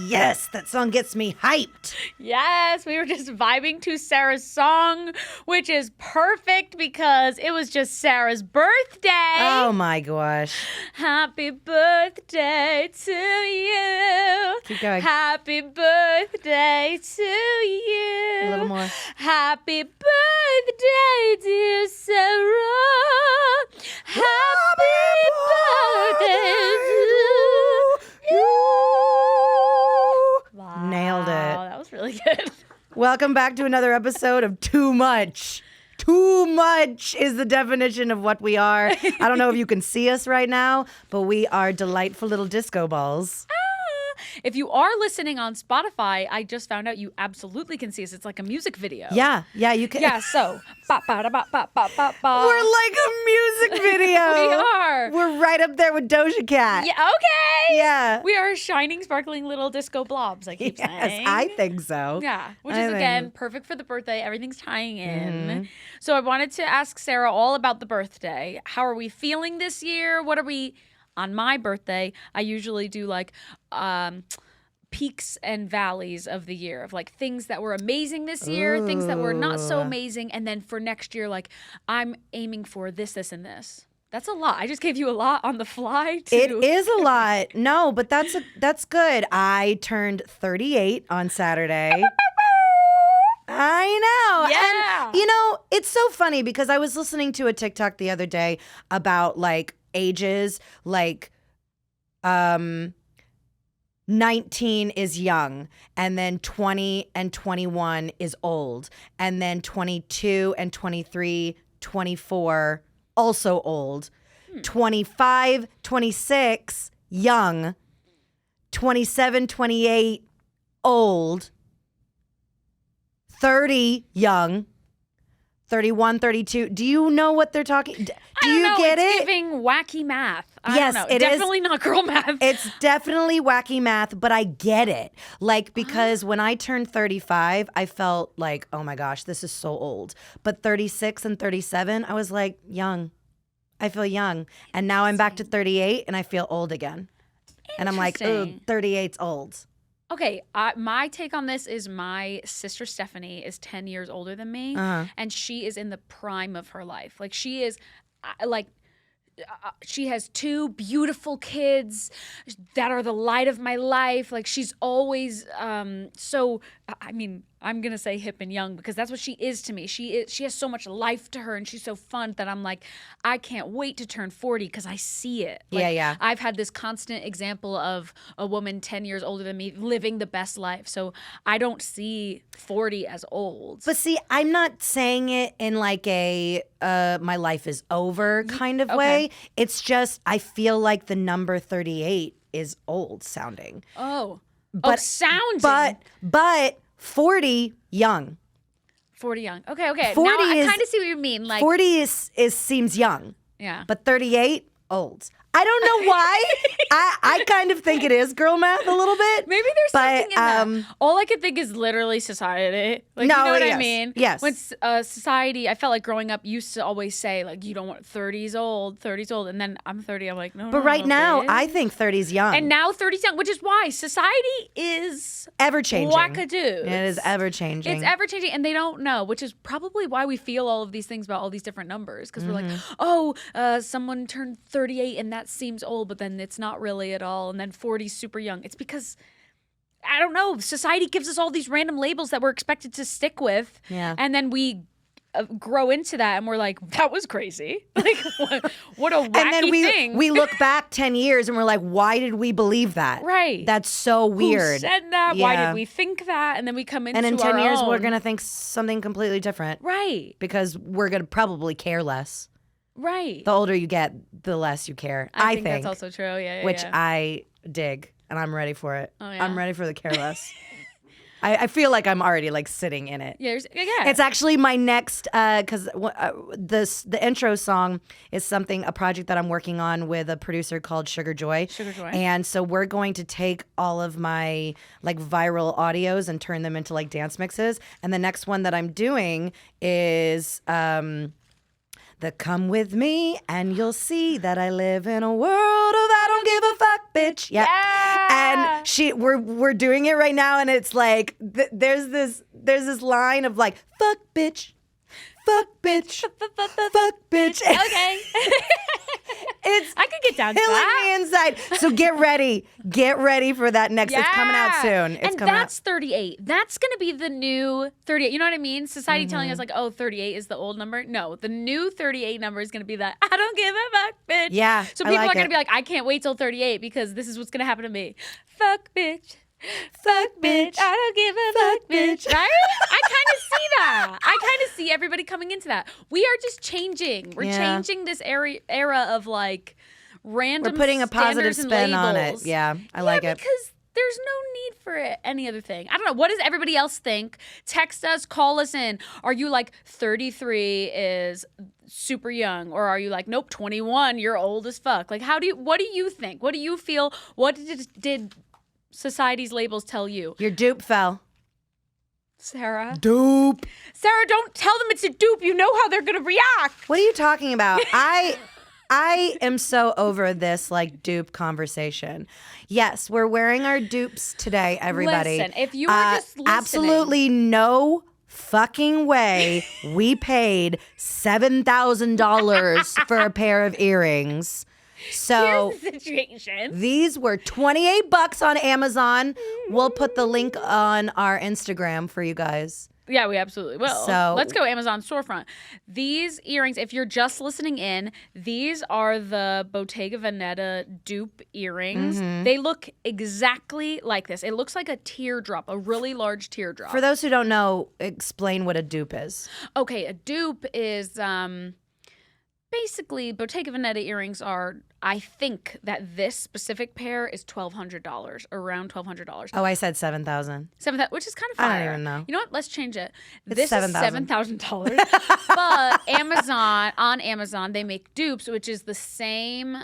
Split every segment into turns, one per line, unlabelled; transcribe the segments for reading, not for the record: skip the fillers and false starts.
Yes, that song gets me hyped.
Yes, we were just vibing to Sarah's song, which is perfect because it was just Sarah's birthday.
Oh my gosh.
Happy birthday to you.
Keep going.
Happy birthday to you.
A little more.
Happy birthday, dear Sarah. Happy birthday to you. Wow.
Nailed it.
That was really good.
Welcome back to another episode of Too Much. Too much is the definition of what we are. I don't know if you can see us right now, but we are delightful little disco balls.
If you are listening on Spotify, I just found out you absolutely can see us. It's like a music video.
Yeah, you can.
Yeah, so. Ba, ba, da, ba, ba, ba, ba, ba.
We're like a music video.
We are.
We're right up there with Doja Cat.
Yeah, okay.
Yeah.
We are shining, sparkling little disco blobs, I keep saying.
Yes, I think so.
Yeah, which is, again, perfect for the birthday. Everything's tying in. So I wanted to ask Sarah all about the birthday. How are we feeling this year? What are we... On my birthday, I usually do like peaks and valleys of the year of like things that were amazing this year, things that were not so amazing. And then for next year, like I'm aiming for this, this, and this. That's a lot. I just gave you a lot on the fly.
It is a lot. No, but that's good. I turned 38 on Saturday. I know.
Yeah.
And, you know, it's so funny because I was listening to a TikTok the other day about like ages, like 19 is young, and then 20 and 21 is old, and then 22 and 23, 24 also old, 25, 26 young, 27, 28 old, 30 young, 31, 32. Do you know what they're talking? Do you get
it's
it?
giving wacky math.
Yes,
I don't know.
it
Definitely not girl math.
It's definitely wacky math, but I get it. Like, because when I turned 35, I felt like, oh my gosh, this is so old. But 36 and 37, I was like, young. I feel young. And now I'm back to 38 and I feel old again. And I'm like, oh, 38's old.
Okay, my take on this is my sister Stephanie is 10 years older than me, and she is in the prime of her life. Like, she is, she has two beautiful kids that are the light of my life. Like, she's always so, I mean, I'm going to say hip and young because that's what she is to me. She has so much life to her and she's so fun that I'm like, I can't wait to turn 40 because I see it. Like,
yeah.
I've had this constant example of a woman 10 years older than me living the best life. So I don't see 40 as old.
But see, I'm not saying it in like a my life is over kind of way. It's just I feel like the number 38 is old sounding.
Sounding.
But 40 young.
40 young. Okay.
40
now I
is-
kind of see what you mean. Like
40 is seems young.
Yeah.
But 38 old. I don't know why. I kind of think it is girl math a little bit.
Maybe there's something in that. All I could think is literally society. Like,
No,
you know what
yes,
I mean?
yes.
When society, I felt like growing up used to always say, like, you don't want 30's old. And then I'm 30. I'm like, no.
But right now,
bitch.
I think 30's young.
And now 30's young, which is why society is
ever changing.
wackadoo.
It is ever changing.
It's ever changing, and they don't know, which is probably why we feel all of these things about all these different numbers. Because we're like, someone turned 38 and that seems old, but then it's not really at all. And then 40's super young. It's because, I don't know, society gives us all these random labels that we're expected to stick with.
Yeah.
And then we grow into that and we're like, that was crazy. Like, what a wacky
and then
thing.
we look back 10 years and we're like, why did we believe that?
Right.
That's so weird.
Who said that? Why
Yeah.
did we think that? And then we come into
And in 10
our
years,
own.
we're going to think something completely different.
Right.
Because we're going to probably care less.
Right.
The older you get, the less you care.
I think that's also true. Yeah.
Which I dig, and I'm ready for it.
Oh, yeah?
I'm ready for the care less. I feel like I'm already like sitting in it.
Yeah.
It's actually my next, because the intro song is a project that I'm working on with a producer called Sugar Joy.
Sugar Joy.
And so we're going to take all of my like viral audios and turn them into like dance mixes. And the next one that I'm doing is the come with me and you'll see that I live in a world of I don't give a fuck, bitch. Yep.
Yeah.
And we're doing it right now, and it's like there's this line of like fuck bitch. Fuck bitch. Fuck bitch.
Okay.
It's
I could get down to
killing
that.
me inside. So get ready. Get ready for that next. It's coming out soon. It's
and
coming
that's 38. That's going to be the new 38. You know what I mean? Society telling us like, oh, 38 is the old number. No, the new 38 number is going to be that I don't give a fuck, bitch.
Yeah,
So
I
people
like
are going to
it.
be like, I can't wait till 38 because this is what's going to happen to me. Fuck, bitch. Fuck, bitch. I don't give a fuck, bitch. Right? I kind of see that. I kind of see everybody coming into that. We are just changing. We're changing this era of like random
We're putting a positive
standards and
spin on it.
labels.
Yeah, I like it.
Because there's no need for any other thing. I don't know. What does everybody else think? Text us, call us in. Are you like 33 is super young, or are you like, nope, 21, you're old as fuck? Like, what do you think? What do you feel? What did society's labels tell you?
Your dupe fell.
Sarah,
Dupe.
don't tell them it's a dupe. You know how they're gonna react.
What are you talking about? I am so over this like dupe conversation. Yes, we're wearing our dupes today, everybody.
Listen, if you were just listening,
absolutely no fucking way we paid $7,000 for a pair of earrings. So
here's the situation.
these were $28 on Amazon. We'll put the link on our Instagram for you guys.
Yeah, we absolutely will.
So-
let's go Amazon storefront. These earrings, if you're just listening in, these are the Bottega Veneta dupe earrings. They look exactly like this. It looks like a teardrop, a really large teardrop.
For those who don't know, explain what a dupe is.
Okay, a dupe is basically Bottega Veneta earrings are. I think that this specific pair is $1,200, around $1,200.
Oh, I said 7,000.
Which is kind of fire.
I don't even know.
You know what? Let's change it.
It's
This is
$7,000.
$7,000. But on Amazon, they make dupes, which is the same,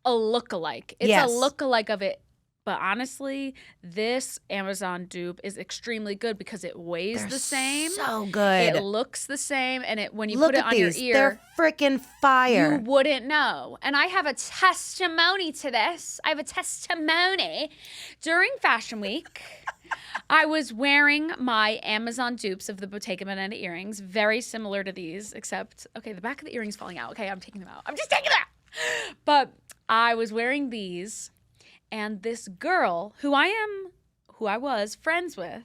a look-alike. It's
Yes.
a look-alike of it. But honestly, this Amazon dupe is extremely good because it weighs the same.
So good.
It looks the same, and when you
Look
put it
at
on
these.
your ear,
They're freaking fire.
you wouldn't know. And I have a testimony to this. I have a testimony. During Fashion Week, I was wearing my Amazon dupes of the Bottega Veneta earrings, very similar to these, except, okay, the back of the earring's falling out. Okay, I'm taking them out. I'm just taking them out. But I was wearing these, and this girl, who I was friends with,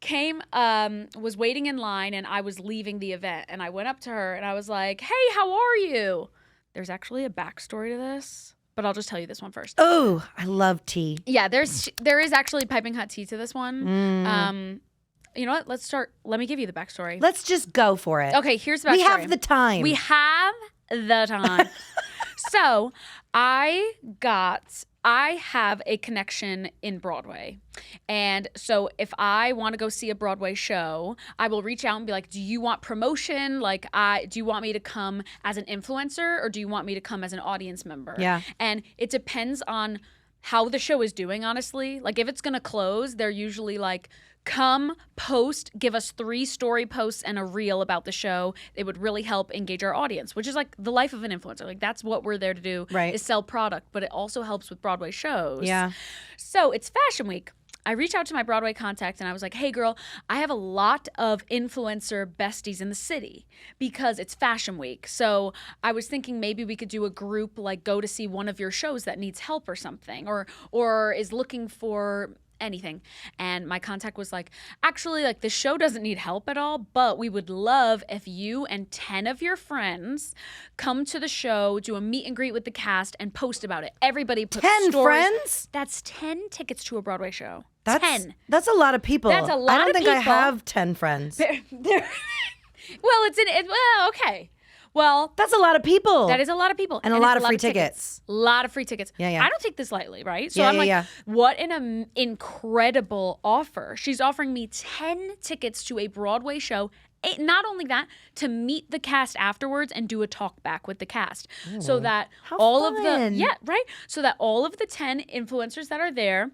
came, was waiting in line, and I was leaving the event, and I went up to her and I was like, hey, how are you? There's actually a backstory to this, but I'll just tell you this one first.
Oh, I love tea.
Yeah, there is actually piping hot tea to this one. You know what? Let's start. Let me give you the backstory.
Let's just go for it.
Okay, here's the backstory.
We have the time.
We have the time. So I have a connection in Broadway. And so if I want to go see a Broadway show, I will reach out and be like, do you want promotion? Like, do you want me to come as an influencer, or do you want me to come as an audience member?
Yeah.
And it depends on how the show is doing, honestly. Like, if it's going to close, they're usually like, come, post, give us 3 story posts and a reel about the show. It would really help engage our audience, which is like the life of an influencer. Like, that's what we're there to do,
Right.
is sell product, but it also helps with Broadway shows.
Yeah.
So it's Fashion Week. I reached out to my Broadway contact and I was like, hey girl, I have a lot of influencer besties in the city because it's Fashion Week. So I was thinking maybe we could do a group, like go to see one of your shows that needs help or something, or is looking for anything. And my contact was like, actually, like, the show doesn't need help at all, but we would love if you and 10 of your friends come to the show, do a meet and greet with the cast, and post about it. Everybody put
10
stories.
friends?
That's 10 tickets to a Broadway show.
That's
10.
That's a lot of people.
That's a lot
I don't
of
think I
people.
have 10 friends.
Well, well, okay. Well,
That's a lot of people.
that is a lot of people.
And a
it's
lot of free tickets.
A lot of free tickets.
Yeah, yeah.
I don't take this lightly, right? So
Yeah,
I'm like,
yeah.
what an incredible offer. She's offering me 10 tickets to a Broadway show. Not only that, to meet the cast afterwards and do a talk back with the cast. So that
How
all of the,
fun.
yeah, right? So that all of the 10 influencers that are there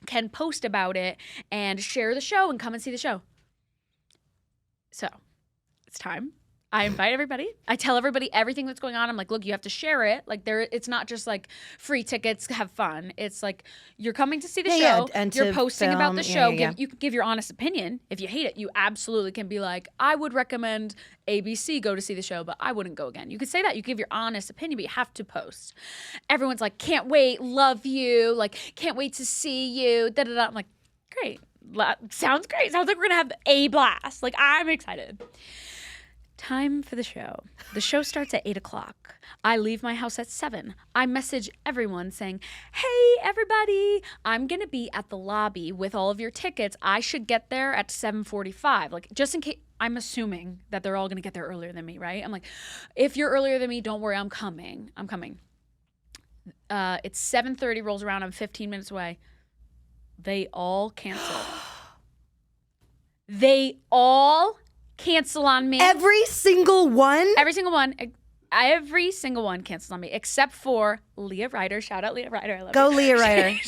can post about it and share the show and come and see the show. So it's time. I invite everybody. I tell everybody everything that's going on. I'm like, look, you have to share it. Like it's not just like free tickets, have fun. It's like you're coming to see the show.
And
you're
to
posting about
film.
the show.
Yeah.
You can give your honest opinion. If you hate it, you absolutely can be like, I would recommend ABC go to see the show, but I wouldn't go again. You could say that. You give your honest opinion, but you have to post. Everyone's like, can't wait, love you, like can't wait to see you. Da da da. I'm like, great. Sounds great. Sounds like we're gonna have a blast. Like I'm excited. Time for the show. The show starts at 8 o'clock. I leave my house at 7. I message everyone saying, hey, everybody, I'm going to be at the lobby with all of your tickets. I should get there at 7:45. Like, just in case, I'm assuming that they're all going to get there earlier than me, right? I'm like, if you're earlier than me, don't worry, I'm coming. It's 7:30 rolls around. I'm 15 minutes away. They all cancel. They all cancel on me.
Every single one?
Every single one. Every single one cancels on me, except for Leah Ryder. Shout out Leah Ryder. I love
Go
you.
Leah Ryder.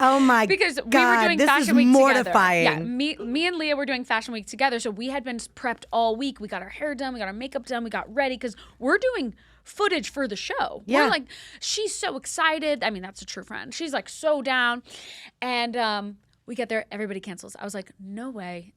Oh my
because
God.
we were doing
this
Fashion
is
Week
mortifying.
together. Yeah, me and Leah were doing Fashion Week together, so we had been prepped all week. We got our hair done, we got our makeup done, we got ready because we're doing footage for the show.
Yeah.
We're like, she's so excited. I mean, that's a true friend. She's like so down, and we get there, everybody cancels. I was like, no way.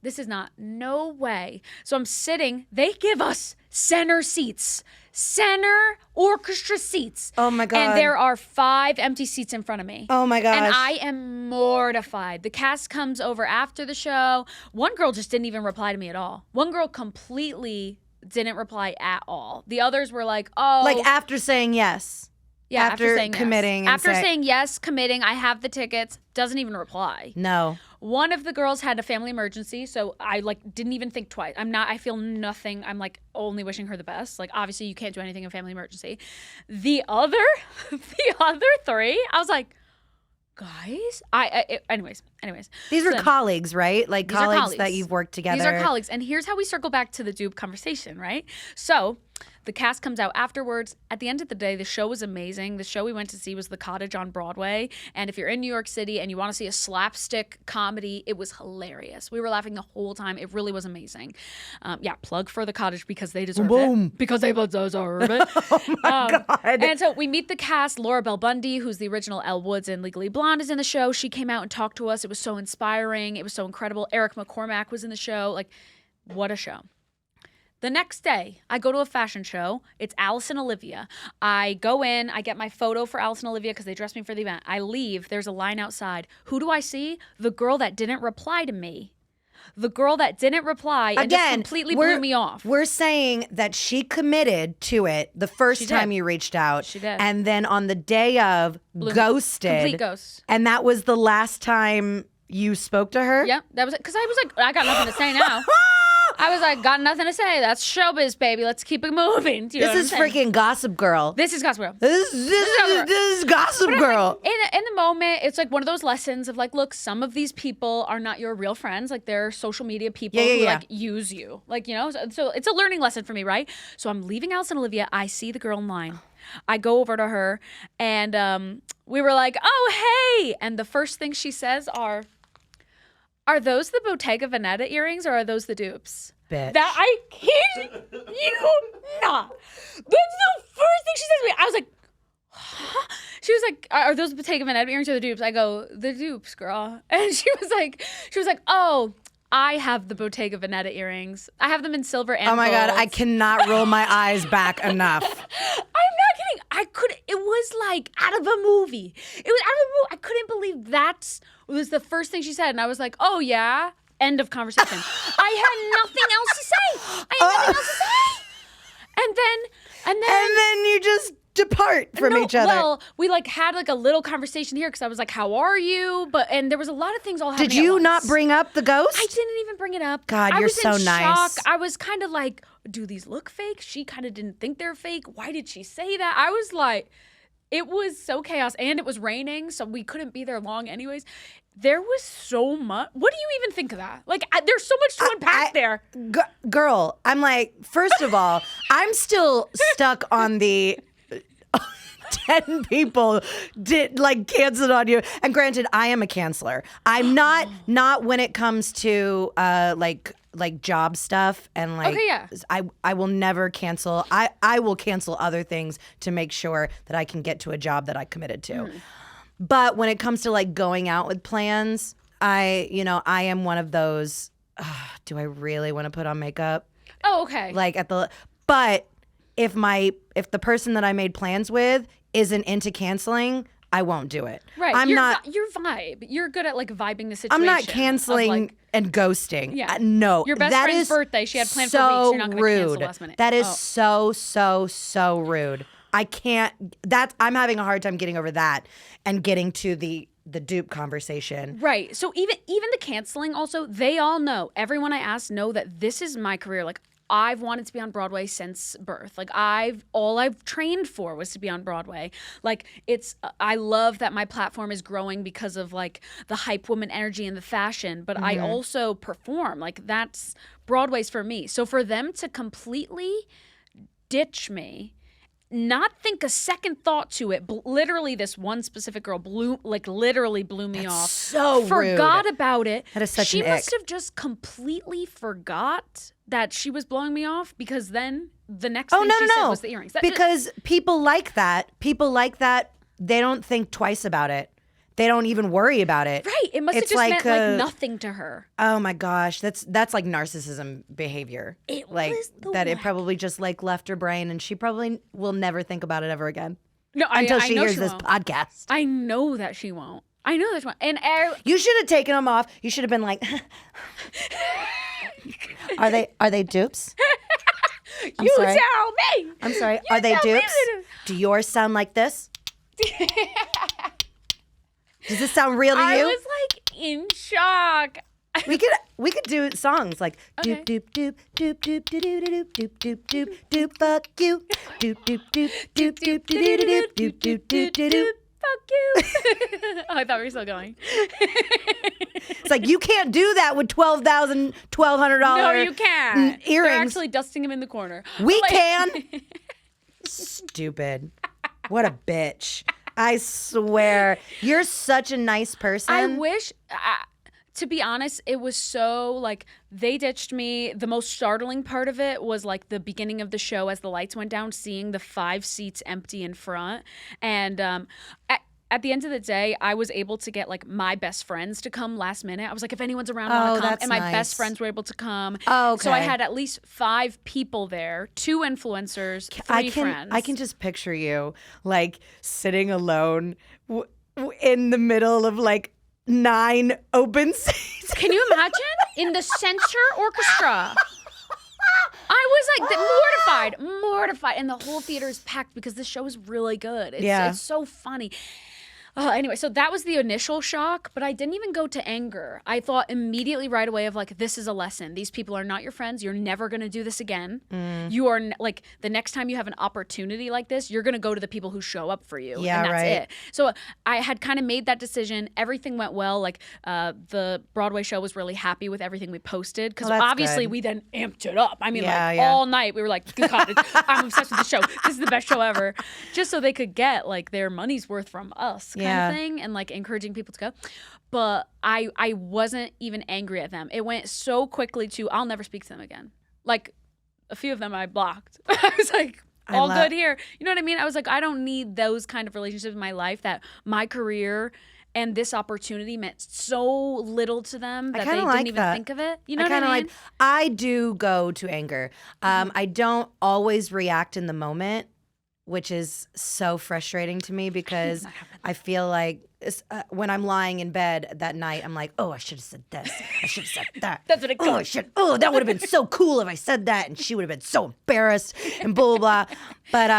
No way. So I'm sitting, they give us center seats, center orchestra seats.
Oh my God.
And there are 5 empty seats in front of me.
Oh my gosh.
And I am mortified. The cast comes over after the show. One girl just didn't even reply to me at all. One girl completely didn't reply at all. The others were like, oh.
Like after saying yes.
Yeah,
after
saying
committing.
Yes.
And
After saying yes, committing, I have the tickets, doesn't even reply.
No.
One of the girls had a family emergency, so I didn't even think twice. I feel nothing. I'm like only wishing her the best. Like obviously you can't do anything in family emergency. The other 3, I was like, guys, anyways.
These were
So-
colleagues, right? Like
These are
colleagues
colleagues.
that you've worked together.
These are colleagues. And here's how we circle back to the Dupe conversation, right? So the cast comes out afterwards. At the end of the day, the show was amazing. The show we went to see was The Cottage on Broadway. And if you're in New York City and you want to see a slapstick comedy, it was hilarious. We were laughing the whole time. It really was amazing. Plug for The Cottage because they deserve it. Because they deserve it.
Oh my God.
And so we meet the cast. Laura Bell Bundy, who's the original Elle Woods in Legally Blonde, is in the show. She came out and talked to us. It was so inspiring. It was so incredible. Eric McCormack was in the show. Like, what a show. The next day, I go to a fashion show. It's Alice and Olivia. I go in. I get my photo for Alice and Olivia because they dressed me for the event. I leave. There's a line outside. Who do I see? The girl that didn't reply to me. The girl that didn't reply and just completely blew me off.
We're saying that she committed to it the first time you reached out.
She did.
And then on the day of, ghosted.
Complete ghost.
And that was the last time you spoke to her?
Yep. That was it. Because I was like, I got nothing to say now. I was like, got nothing to say. That's showbiz, baby. Let's keep it moving. Do you know
This
what
is
I'm saying?
freaking Gossip Girl.
This is Gossip Girl.
This is Gossip Girl.
In the moment, it's like one of those lessons of like, look, some of these people are not your real friends. Like they're social media people who like use you. Like, you know, so it's a learning lesson for me, right? So I'm leaving Alice and Olivia. I see the girl in line. I go over to her and we were like, oh, hey. And the first thing she says are those the Bottega Veneta earrings or are those the Dupes?
Bitch.
That I kid you not. That's the first thing she says to me. I was like, huh? She was like, are those Bottega Veneta earrings or the Dupes? I go, the Dupes, girl. And she was like, oh, I have the Bottega Veneta earrings. I have them in silver and
Oh my God,
gold.
I cannot roll my eyes back enough.
I'm not kidding. It was like out of a movie. It was out of a movie. I couldn't believe that was the first thing she said. And I was like, oh yeah. End of conversation. I had nothing else to say. And then
you just depart from each other.
Well, we like had like a little conversation here because I was like, how are you? And there was a lot of things all happening
Did you
at
not
once.
bring up the ghost?
I didn't even bring it up.
God,
I
you're
was
so
in
nice.
shock. I was kind of like, do these look fake? She kind of didn't think they're fake. Why did she say that? I was like, it was so chaos. And it was raining, so we couldn't be there long anyways. There was so much. What do you even think of that? Like, there's so much to unpack there.
Girl, I'm like, first of all, I'm still stuck on the... 10 people did canceled on you. And granted, I am a canceler. I'm not when it comes to like job stuff and
Okay, yeah.
I will never cancel. I will cancel other things to make sure that I can get to a job that I committed to. But when it comes to like going out with plans, I am one of those, do I really want to put on makeup?
Oh, okay.
But if the person that I made plans with isn't into canceling, I won't do it.
Right. Your vibe. You're good at like vibing the situation.
I'm not canceling and ghosting.
Yeah.
No.
Your best friend's birthday. She had planned for weeks. You're not going to cancel last minute.
That is so rude. I can't. I'm having a hard time getting over that and getting to the dupe conversation.
Right. So even the canceling also, they all know. Everyone I ask know that this is my career. Like I've wanted to be on Broadway since birth. Like all I've trained for was to be on Broadway. Like I love that my platform is growing because of like the hype woman energy and the fashion, but I also perform. Like that's Broadway's for me. So for them to completely ditch me, not think a second thought to it. Literally, this one specific girl literally blew me off.
So
forgot
rude.
About it.
That is such
She
an
must
ick.
have just completely forgot that she was blowing me off because then the next thing she said was the earrings.
Because people like that. They don't think twice about it. They don't even worry about it.
Right. It must have
It's
just
like
meant like nothing to her.
Oh my gosh, that's like narcissism behavior.
It
like
was the
that. It
whack.
probably just like left her brain, and she probably will never think about it ever again.
No,
until
I
she
know
hears
she
this
won't.
podcast.
I know that she won't. And
You should have taken them off. You should have been like, Are they dupes?
you
sorry.
tell me.
I'm sorry.
You
Are they
tell me
dupes? Do yours sound like this? Does this sound real to
I
you?
was like in shock.
We could do songs like doop doop doop doop doop doop doop doop doop doop fuck you doop doop doop doop doop doop doop doop doop doop.
Fuck you. Oh, I thought we were still going.
It's like you can't do that with $1,200.
No, you can't. They're
Earrings.
actually dusting him in the corner.
We
Like-
can. Stupid. What a bitch. I swear. You're such a nice person.
I wish, to be honest, it was so like they ditched me. The most startling part of it was like the beginning of the show as the lights went down, seeing the 5 seats empty in front. And at the end of the day, I was able to get like my best friends to come last minute. I was like, if anyone's around, want to come.
that's
And my
nice.
best friends were able to come.
Oh, okay.
So I had at least 5 people there, 2 influencers, 3 friends.
I can just picture you like sitting alone in the middle of like 9 open seats.
Can you imagine? In the center orchestra. I was like mortified. And the whole theater is packed because this show is really good. It's so funny. Anyway, so that was the initial shock, but I didn't even go to anger. I thought immediately right away of like, this is a lesson. These people are not your friends. You're never going to do this again. You are like, the next time you have an opportunity like this, you're going to go to the people who show up for you.
Yeah,
and that's
right.
it. So I had kind of made that decision. Everything went well. Like the Broadway show was really happy with everything we posted because
that's
obviously
good.
we then amped it up. I mean,
Yeah.
all night we were like, God, I'm obsessed with the show. This is the best show ever. Just so they could get like their money's worth from us kind of thing and like encouraging people to go. But I wasn't even angry at them. It went so quickly to I'll never speak to them again. Like a few of them I blocked. I was like, all good here. You know what I mean? I was like, I don't need those kind of relationships in my life that my career and this opportunity meant so little to them that they didn't even think of it. You know what I mean?
I do go to anger. I don't always react in the moment, which is so frustrating to me because I feel like when I'm lying in bed that night, I'm like, oh, I should have said this. I should have said that.
That's what it goes.
That would have been so cool if I said that, and she would have been so embarrassed and blah, blah, blah. But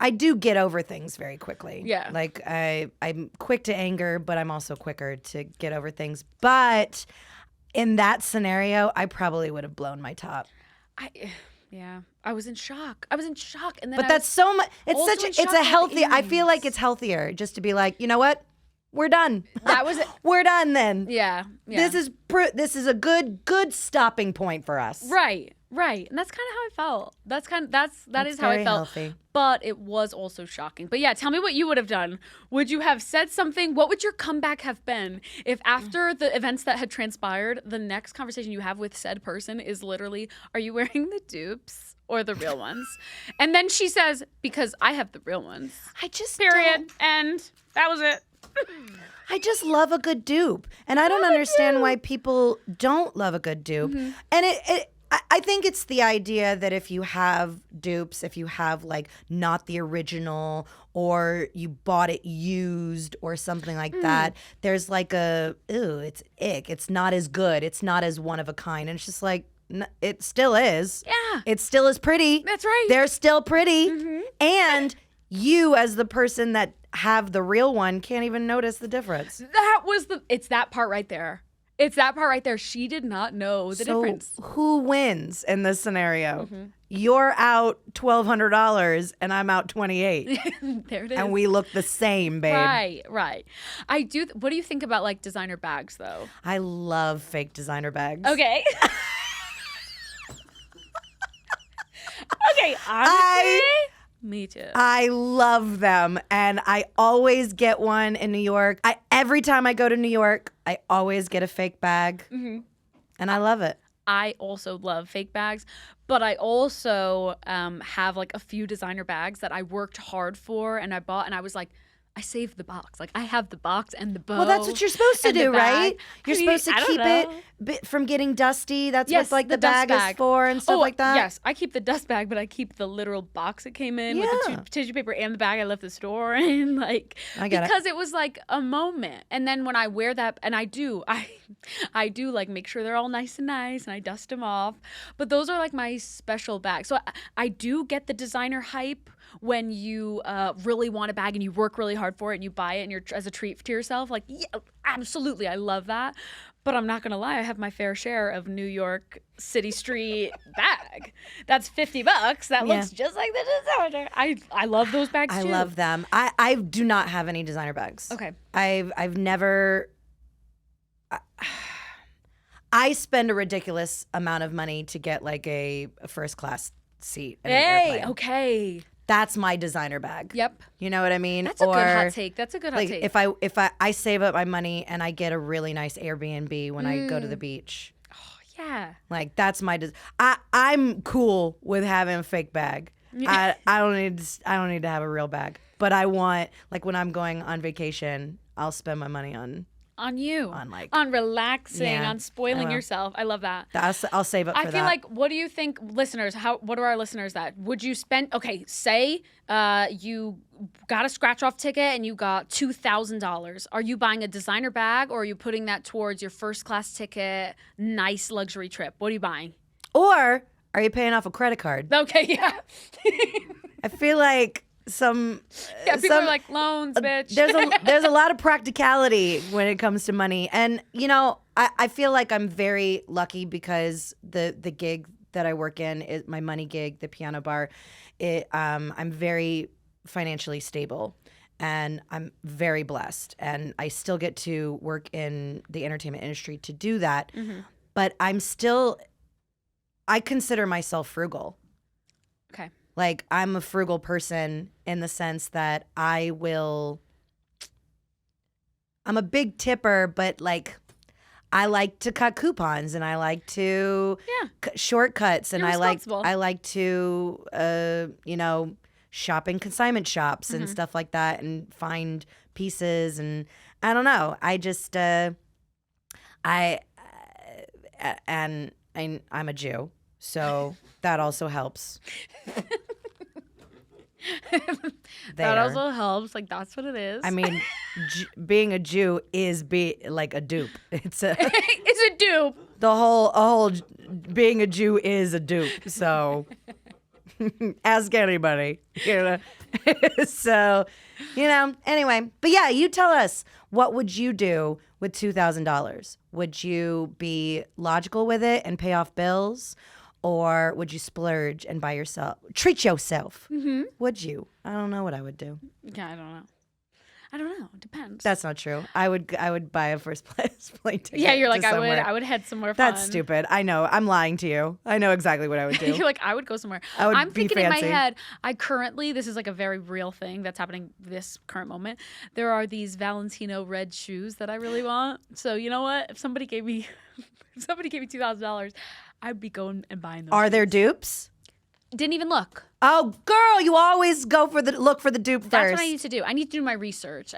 I do get over things very quickly.
Yeah.
Like I'm quick to anger, but I'm also quicker to get over things. But in that scenario, I probably would have blown my top.
Yeah, I was in shock. And then
But that's so much. It's a healthy. I feel like it's healthier just to be like, you know what? We're done.
That was it.
We're done then.
Yeah.
This is a good stopping point for us.
Right. Right. And that's kind of how I felt. That is how
very
I felt.
healthy.
But it was also shocking. But yeah, tell me what you would have done. Would you have said something? What would your comeback have been if after the events that had transpired, the next conversation you have with said person is literally, are you wearing the dupes or the real ones? And then she says, because I have the real ones.
I just
Period. And that was it.
I just love a good dupe. And I don't understand why people don't love a good dupe.
Mm-hmm.
And I think it's the idea that if you have dupes, if you have like not the original or you bought it used or something like that, there's like it's ick. It's not as good. It's not as one of a kind. And it's just like, it still is.
Yeah.
It still is pretty.
That's right.
They're still pretty. And you as the person that have the real one can't even notice the difference.
It's that part right there. It's that part right there. She did not know the difference.
Who wins in this scenario? You're out $1,200 and I'm out $28.
There it is.
And we look the same, babe.
Right. I do. What do you think about like designer bags though?
I love fake designer bags.
Okay. Okay, honestly, me too.
I love them, and I always get one in New York. Every time I go to New York, I always get a fake bag, and I love it.
I also love fake bags, but I also have like a few designer bags that I worked hard for and I bought, and I was like, I saved the box. Like I have the box and the bow.
Well, that's what you're supposed to
and the
do,
bag.
right? You're supposed to keep it from getting dusty. That's
Yes,
what like
the
the
dust
bag
bag.
is for and stuff like that.
Yes, I keep the dust bag, but I keep the literal box it came in with the tissue paper and the bag I left the store in. Like,
I get it.
because it was like a moment. And then when I wear that, and I do like make sure they're all nice and I dust them off. But those are like my special bags. So I do get the designer hype when you really want a bag and you work really hard for it and you buy it and you're as a treat to yourself. Like, yeah, absolutely, I love that. But I'm not gonna lie, I have my fair share of New York City Street bag. That's $50. That looks just like the designer. I love those bags too.
I love them. I do not have any designer bags.
Okay.
I've never. I spend a ridiculous amount of money to get like a first class seat. In an airplane.
Okay.
That's my designer bag.
Yep.
You know what I mean?
That's a good hot take. That's a good hot
like
take.
if I save up my money and I get a really nice Airbnb when I go to the beach.
Yeah.
Like that's my I'm cool with having a fake bag. I don't need to have a real bag. But I want, like, when I'm going on vacation, I'll spend my money on
you.
On
relaxing, on spoiling yourself. I love that.
I'll save up for that.
I feel like, what do you think, listeners, what are our listeners that? Would you spend, okay, say you got a scratch off ticket and you got $2,000. Are you buying a designer bag or are you putting that towards your first class ticket, nice luxury trip? What are you buying?
Or are you paying off a credit card?
Okay, yeah.
I feel like
people are like, loans, bitch.
There's a lot of practicality when it comes to money, and you know, I feel like I'm very lucky because the gig that I work in is my money gig, the piano bar. I'm very financially stable, and I'm very blessed, and I still get to work in the entertainment industry to do that. But I consider myself frugal.
Okay.
Like, I'm a frugal person in the sense that I'm a big tipper, but like, I like to cut coupons and I like to shortcuts and I like to, shop in consignment shops and stuff like that and find pieces. And I don't know. I just, and I'm a Jew, so that also helps.
That also helps. Like, that's what it is.
I mean, being a Jew is like a dupe. It's a
dupe.
The whole being a Jew is a dupe. So ask anybody. So, anyway. But yeah, you tell us, what would you do with $2,000? Would you be logical with it and pay off bills? Or would you splurge and treat yourself? Would you? I don't know what I would do.
Yeah, I don't know. I don't know. It depends.
That's not true. I would buy a first class plane ticket.
Yeah, you're like,
to somewhere.
I would head somewhere fun.
That's stupid. I know. I'm lying to you. I know exactly what I would do.
You're like, I would go somewhere.
I would
I'm
be
thinking
fancy.
in my head, this is like a very real thing that's happening this current moment. There are these Valentino red shoes that I really want. So you know what? If somebody gave me $2,000, I'd be going and buying those.
Are there dupes?
Didn't even look.
Oh, girl, you always look for the dupe first.
That's what I need to do. I need to do my research.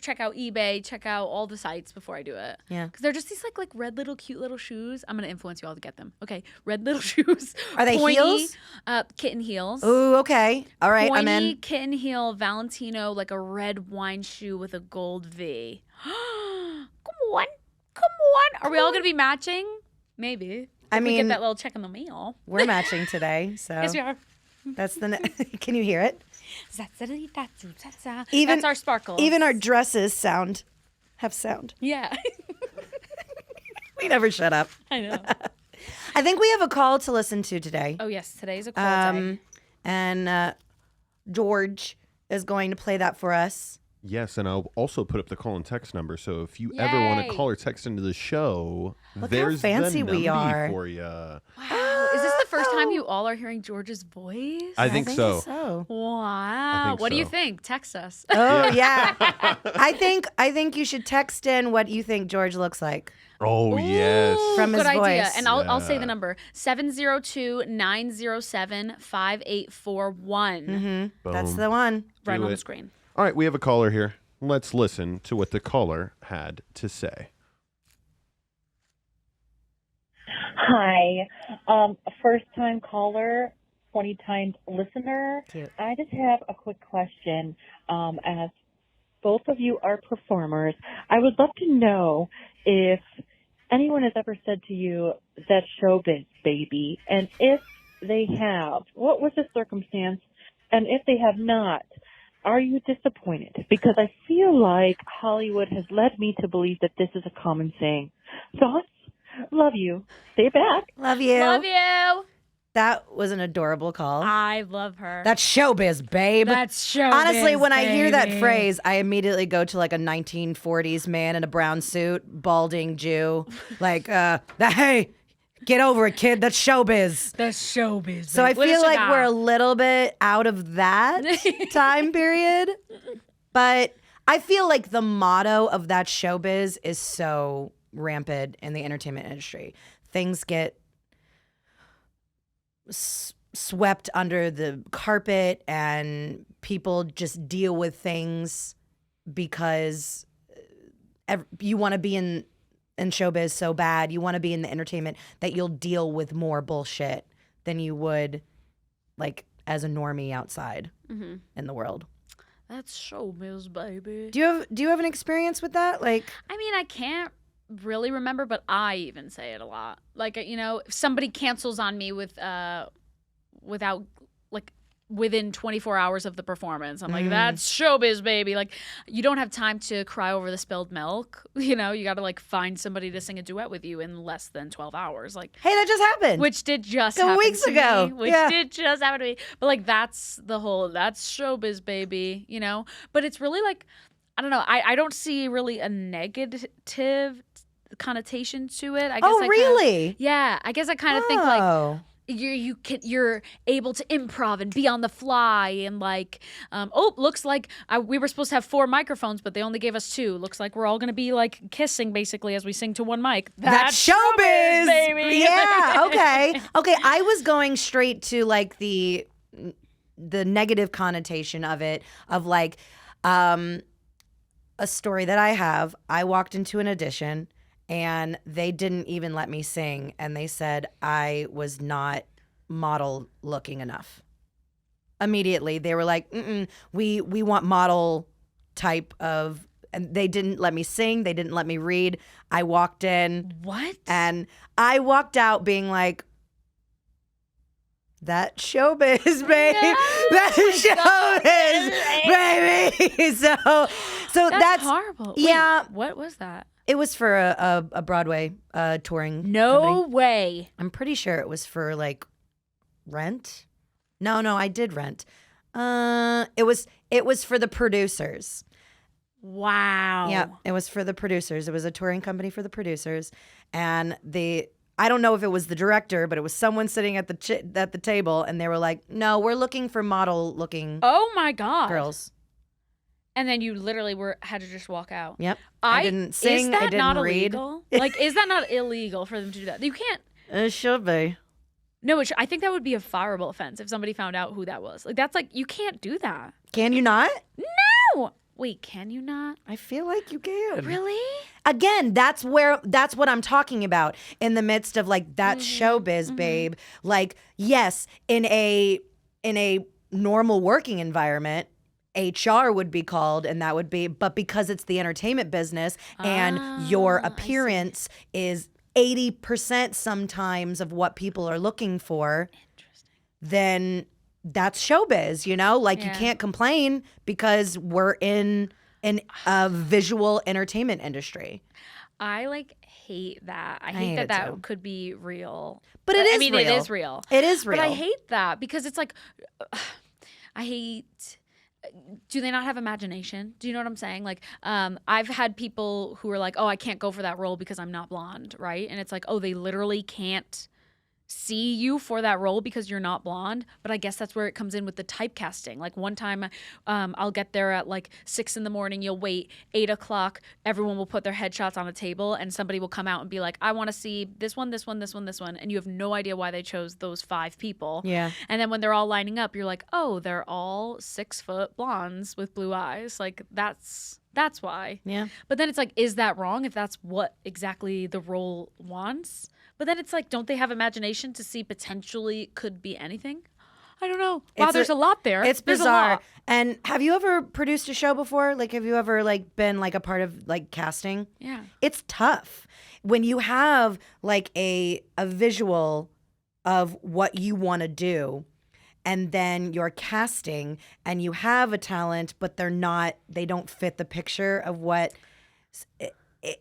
Check out eBay, check out all the sites before I do it.
Yeah.
Because they're just these like red little cute little shoes. I'm going to influence you all to get them. Okay. Red little shoes.
Are they
Pointy,
heels?
Kitten heels.
Ooh, okay. All right,
Pointy
I'm in.
kitten heel Valentino, like a red wine shoe with a gold V. Come on. Are we all going to be matching? Maybe.
I
If we
mean,
get that little check in the mail.
we're matching today, so
Yes, we are.
that's the. Can you hear it?
That's our sparkles.
Even our dresses have sound.
Yeah.
We never shut up.
I know.
I think we have a call to listen to today.
Oh, yes. Today's a call day.
And George is going to play that for us.
Yes, and I'll also put up the call and text number. So if you ever want
Yay.
to call or text into the show,
Look how
there's
fancy
the
we
number
are.
for you.
Wow. Is this the first time you all are hearing George's voice?
I think so.
Wow.
think
What do you
so.
think? Text us.
Oh yeah. I think you should text in what you think George looks like.
Oh, yes.
From his
Good idea.
voice.
And I'll say
Yeah.
the number 702-907-5841.
That's
Boom.
the one.
Right
Do
on the
it.
screen.
All right, we have a caller here. Let's listen to what the caller had to say.
Hi, first time caller, 20 times listener.
Cute.
I just have a quick question. As both of you are performers, I would love to know if anyone has ever said to you that showbiz baby, and if they have, what was the circumstance? And if they have not, are you disappointed? Because I feel like Hollywood has led me to believe that this is a common saying. Thoughts? Love you. Stay back.
Love you.
Love you.
That was an adorable call.
I love her.
That's showbiz, babe.
That's showbiz,
Honestly, when I hear that
baby.
phrase, I immediately go to like a 1940s man in a brown suit, balding Jew, like, hey, get over it, kid. That's showbiz.
That's showbiz.
So I
With a
feel like
cigar.
we're a little bit out of that time period. But I feel like the motto of that showbiz is so rampant in the entertainment industry. Things get swept under the carpet and people just deal with things because you want to be in showbiz so bad. You want to be in the entertainment that you'll deal with more bullshit than you would like as a normie outside in the world.
That's showbiz, baby.
Do you have an experience with that? Like,
I mean, I can't really remember, but I even say it a lot. Like, you know, if somebody cancels on me without like within 24 hours of the performance, I'm like, that's showbiz, baby. Like, you don't have time to cry over the spilled milk. You know, you got to like find somebody to sing a duet with you in less than 12 hours. Like,
hey, that just happened.
which did just
Couple
happen
weeks
to
ago.
me, which
Yeah.
did just happen to me. But like, that's showbiz, baby, you know? But it's really like, I don't know. I don't see really a negative connotation to it. I guess
oh, really?
Yeah. I guess I kind of think like,
Oh.
you're able to improv and be on the fly and like looks like we were supposed to have 4 microphones but they only gave us 2. Looks like we're all gonna be like kissing basically as we sing to one mic.
That's showbiz,
baby.
Yeah. Okay. Okay. I was going straight to like the negative connotation of it, of like a story that I have. I walked into an audition and they didn't even let me sing, and they said I was not model looking enough. Immediately, they were like, we want model type of, and they didn't let me sing. They didn't let me read. I walked in.
What?
And I walked out being like, that showbiz, baby.
No,
That showbiz, baby. So that's
horrible.
yeah.
Wait, what was that?
It was for a Broadway touring
No
company.
way.
I'm pretty sure it was for like Rent. No, I did Rent. It was for the producers.
Wow.
Yeah, it was for the producers. It was a touring company for the producers, and I don't know if it was the director, but it was someone sitting at the table, and they were like, "No, we're looking for model-looking
Oh my God.
girls."
And then you literally had to just walk out.
Yep. I didn't sing.
Is that
I didn't
not
read.
illegal? Like, is that not illegal for them to do that? You can't.
It should be.
No, I think that would be a fireable offense if somebody found out who that was. Like, that's like, you can't do that.
Can you not?
No. Wait, can you not?
I feel like you can.
Really?
Again, that's what I'm talking about in the midst of like that showbiz, babe. Like, yes, in a normal working environment, HR would be called, and that would be, but because it's the entertainment business and your appearance is 80% sometimes of what people are looking for, then that's showbiz, you know? Like, you can't complain because we're in a visual entertainment industry.
I like hate that. I
hate
hate that
it
that
too.
could be real.
But it is
I mean,
real.
it is real.
It is real.
But I hate that because it's like, I hate. Do they not have imagination? Do you know what I'm saying? Like, I've had people who are like, oh, I can't go for that role because I'm not blonde, right? And it's like, oh, they literally can't see you for that role because you're not blonde. But I guess that's where it comes in with the typecasting. Like, one time I'll get there at like 6 a.m. You'll wait 8 o'clock. Everyone will put their headshots on a table and somebody will come out and be like, I want to see this one, this one, this one, this one. And you have no idea why they chose those 5 people.
Yeah.
And then when they're all lining up, you're like, oh, they're all 6-foot blondes with blue eyes. Like, that's why.
Yeah.
But then it's like, is that wrong if that's what exactly the role wants? But then it's like, don't they have imagination to see potentially could be anything? I don't know. Wow, there's a lot there.
It's
There's a
bizarre.
lot.
And have you ever produced a show before? Like, have you ever like been like a part of like casting?
Yeah.
It's tough when you have like a visual of what you want to do, and then you're casting and you have a talent, but they don't fit the picture of what.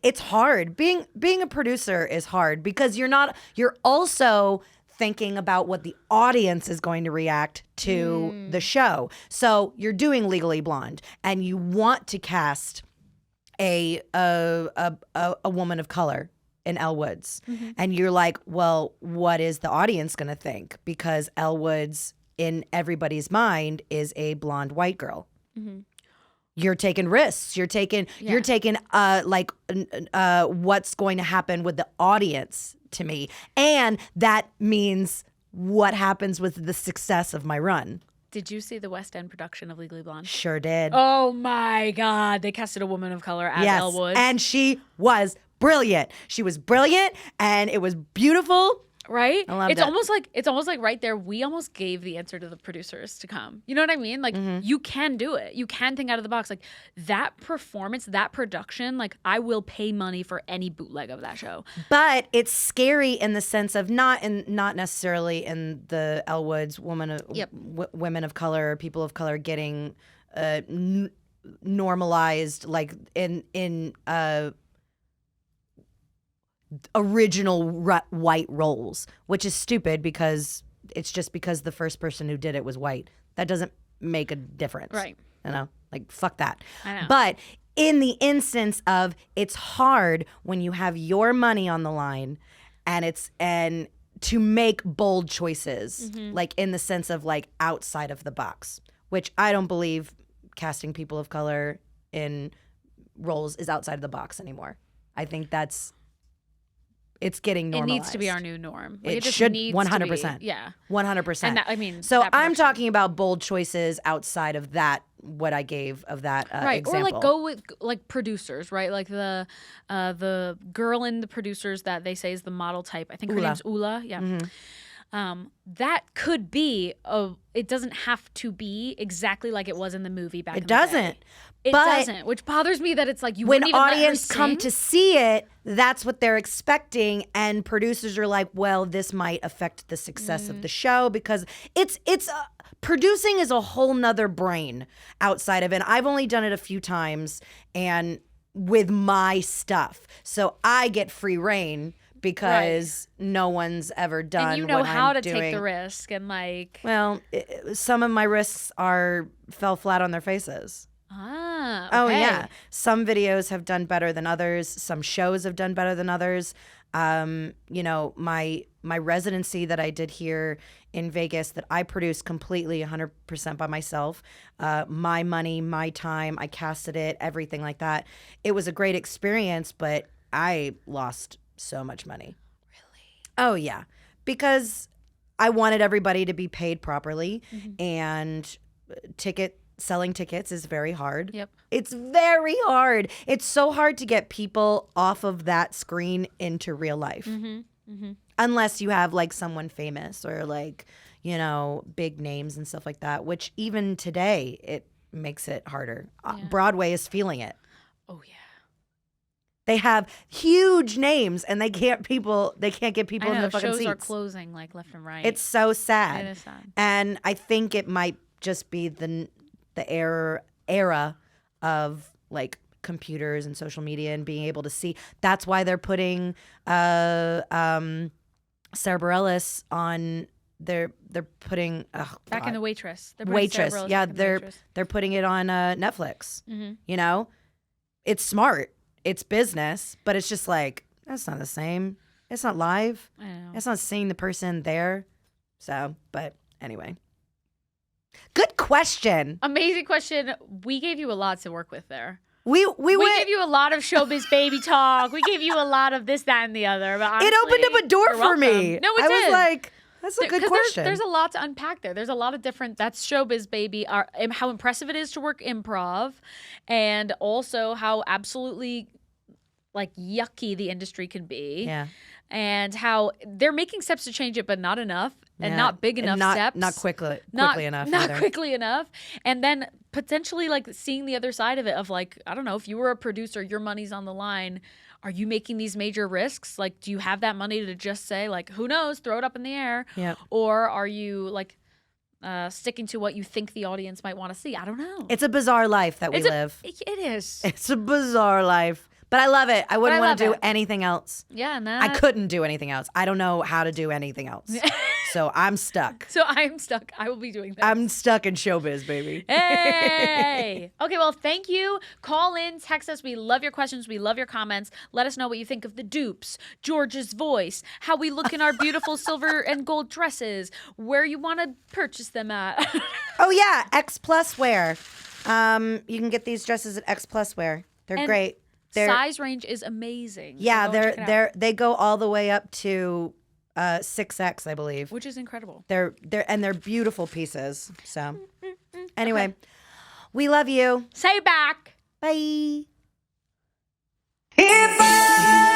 It's hard. Being a producer is hard because you're also thinking about what the audience is going to react to the show. So you're doing Legally Blonde and you want to cast a woman of color in Elle Woods. And you're like, well, what is the audience going to think? Because Elle Woods in everybody's mind is a blonde white girl. You're taking risks. You're taking what's going to happen with the audience to me. And that means what happens with the success of my run.
Did you see the West End production of Legally Blonde?
Sure did.
Oh my God. They casted a woman of color as Elle Woods.
And she was brilliant. She was brilliant and it was beautiful.
Right?
I loved
it's
it.
almost like right there, we almost gave the answer to the producers to come. You know what I mean? Like, you can do it. You can think out of the box. Like, that performance, that production, like, I will pay money for any bootleg of that show.
But it's scary in the sense of not necessarily in the Elle Woods women of color, people of color getting normalized, like in original white roles, which is stupid because it's just because the first person who did it was white. That doesn't make a difference.
Right.
You know, like, fuck that.
I know.
But in the instance of, it's hard when you have your money on the line and to make bold choices, like in the sense of like outside of the box, which I don't believe casting people of color in roles is outside of the box anymore. I think it's getting normalized.
It needs to be our new norm. Like,
It
just
should
needs
100%.
to be. Yeah.
100%.
And that, I mean,
so
that
I'm
production.
talking about bold choices outside of that, what I gave of that
Right.
example.
Or like go with like producers, right? Like the girl in the producers that they say is the model type. I think her
Ula.
name's Ula. Yeah. That could be it doesn't have to be exactly like it was in the movie back in
It
the day.
doesn't.
It
But
doesn't, which bothers me that it's like you
when
wouldn't even let her
audience come
sing.
to see it, that's what they're expecting, and producers are like, well, this might affect the success of the show, because it's producing is a whole nother brain outside of it. I've only done it a few times and with my stuff, so I get free reign because no one's ever done
and you know
what
how
I'm
to
doing.
take the risk and like
Well, some of my risks fell flat on their faces.
Ah,
Oh
okay.
yeah. Some videos have done better than others. Some shows have done better than others. You know, my residency that I did here in Vegas that I produced completely 100% by myself. My money, my time, I casted it, everything like that. It was a great experience, but I lost so much money.
Really?
Oh yeah. Because I wanted everybody to be paid properly, and selling tickets is very hard.
Yep.
It's very hard. It's so hard to get people off of that screen into real life. Unless you have like someone famous or like, you know, big names and stuff like that, which even today it makes it harder. Broadway is feeling it.
Oh yeah.
They have huge names and they can't get people
I
in
know
the fucking
shows
seats.
are closing like left and right.
It's so sad.
It is sad.
And I think it might just be the era of like computers and social media and being able to see. That's why they're putting Sarah Bareilles on. They're putting
Back in the Waitress. They're putting
Waitress.
Sarah Bareilles
Yeah,
back in the Waitress.
they're putting it on Netflix. You know, it's smart. It's business, but it's just like that's not the same. It's not live.
I know.
It's not seeing the person there. So, but anyway. Good question.
Amazing question. We gave you a lot to work with there.
We
We
went.
gave you a lot of showbiz baby talk. We gave you a lot of this, that, and the other. But honestly,
It opened up a door
you're
for me.
welcome. No, it
I
did.
was like, that's a good
'Cause
question.
There's a lot to unpack there. There's a lot of different. That's showbiz, baby. How impressive it is to work improv, and also how absolutely like yucky the industry can be.
Yeah.
And how they're making steps to change it, but not enough, and
Yeah.
not big
And
enough steps.
Not quickly enough.
Not
either.
quickly enough. And then potentially like seeing the other side of it of like, I don't know, if you were a producer, your money's on the line. Are you making these major risks? Like, do you have that money to just say like, who knows, throw it up in the air?
Yep.
Or are you like sticking to what you think the audience might want to see? I don't know.
It's a bizarre life that we live.
It is.
It's a bizarre life. But I love it. I wouldn't want to
love
do
it.
anything else.
Yeah, and
I couldn't do anything else. I don't know how to do anything else. So I'm stuck.
So I'm stuck. I will be doing that.
I'm stuck in showbiz, baby.
Hey! Okay, well, thank you. Call in, text us. We love your questions. We love your comments. Let us know what you think of the Dupes, George's voice, how we look in our beautiful silver and gold dresses, where you want to purchase them at.
Oh yeah, X Plus Wear. You can get these dresses at X Plus Wear. They're
And
great. They're,
size range is amazing. So
yeah,
go and check it out,
they go all the way up to 6X, I believe.
which is incredible.
They're beautiful pieces. So anyway, we love you.
Say back.
Bye.
If I